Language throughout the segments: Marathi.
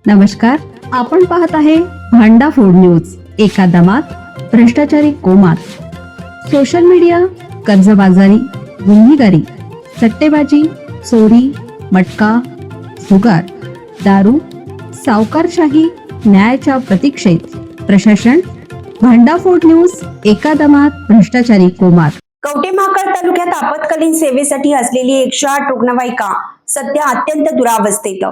नमस्कार, आपण पाहत आहे भांडा फोड न्यूज. एका दमात भ्रष्टाचारी कोमात. सोशल मीडिया, कर्जबाजारी, गुन्हेगारी, सट्टेबाजी, चोरी, मटका, जुगार, दारू, सावकारशाही, न्यायाच्या प्रतीक्षेत प्रशासन. भांडाफोड न्यूज. एका दमात भ्रष्टाचारी कोमात. कवठेमहांकाळ तालुक्यात आपत्कालीन सेवेसाठी असलेली 108 रुग्णवाहिका सध्या अत्यंत दुरावस्थेत.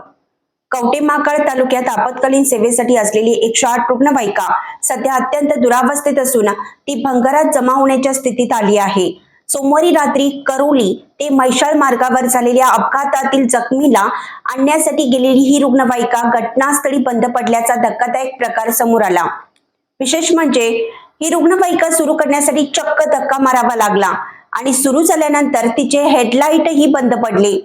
कवठेमहांकाळ तालुक्यात आपत्कालीन सेवेसाठी असलेली 108 रुग्णवाहिका सध्या अत्यंत दुरावस्थेत असून ती भंगारात जमा होण्याच्या स्थितीत आली आहे. सोमवारी रात्री करोली ते म्हैसाळ मार्गावर झालेल्या अपघातातील जखमीला आणण्यासाठी गेलेली ही रुग्णवाहिका घटनास्थळी बंद पडल्याचा धक्कादायक प्रकार समोर आला. विशेष म्हणजे ही रुग्णवाहिका सुरू करण्यासाठी चक्क धक्का मारावा लागला आणि सुरू झाल्यानंतर तिचे हेडलाईटही बंद पडले.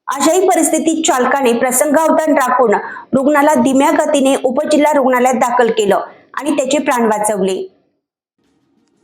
अशाही परिस्थितीत चालकाने प्रसंगावधान राखून रुग्णाला धीम्या गतीने उपजिल्हा रुग्णालयात दाखल केलं आणि त्याचे प्राण वाचवले.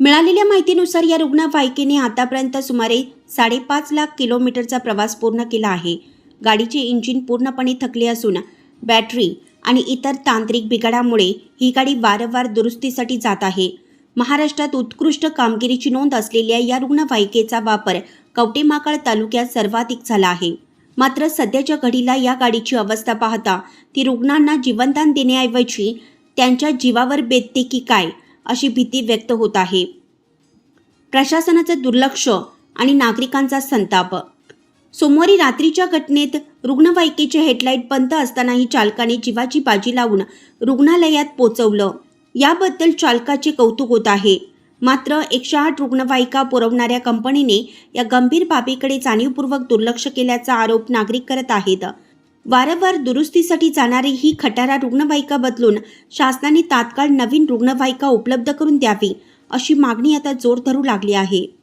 मिळालेल्या माहितीनुसार या रुग्णवाहिकेने आतापर्यंत सुमारे 5.5 लाख किलोमीटरचा प्रवास पूर्ण केला आहे. गाडीचे इंजिन पूर्णपणे थकले असून बॅटरी आणि इतर तांत्रिक बिघाडामुळे ही गाडी वारंवार दुरुस्तीसाठी जात आहे. महाराष्ट्रात उत्कृष्ट कामगिरीची नोंद असलेल्या या रुग्णवाहिकेचा वापर कवठेमहांकाळ तालुक्यात सर्वाधिक झाला आहे. मात्र सध्याच्या घडीला या गाडीची अवस्था पाहता ती रुग्णांना जीवनदान देण्याऐवजी त्यांच्या जीवावर बेतते की काय अशी भीती व्यक्त होत आहे. प्रशासनाचं दुर्लक्ष आणि नागरिकांचा संताप. सोमवारी रात्रीच्या घटनेत रुग्णवाहिकेचे हेडलाईट बंद असतानाही चालकाने जीवाची बाजी लावून रुग्णालयात पोहोचवलं. याबद्दल चालकाचे कौतुक होत आहे. मात्र 108 रुग्णवाहिका पुरवणाऱ्या कंपनीने या गंभीर बाबीकडे जाणीवपूर्वक दुर्लक्ष केल्याचा आरोप नागरिक करत आहेत. वारंवार दुरुस्तीसाठी जाणारी ही खटारा रुग्णवाहिका बदलून शासनाने तात्काळ नवीन रुग्णवाहिका उपलब्ध करून द्यावी अशी मागणी आता जोर धरू लागली आहे.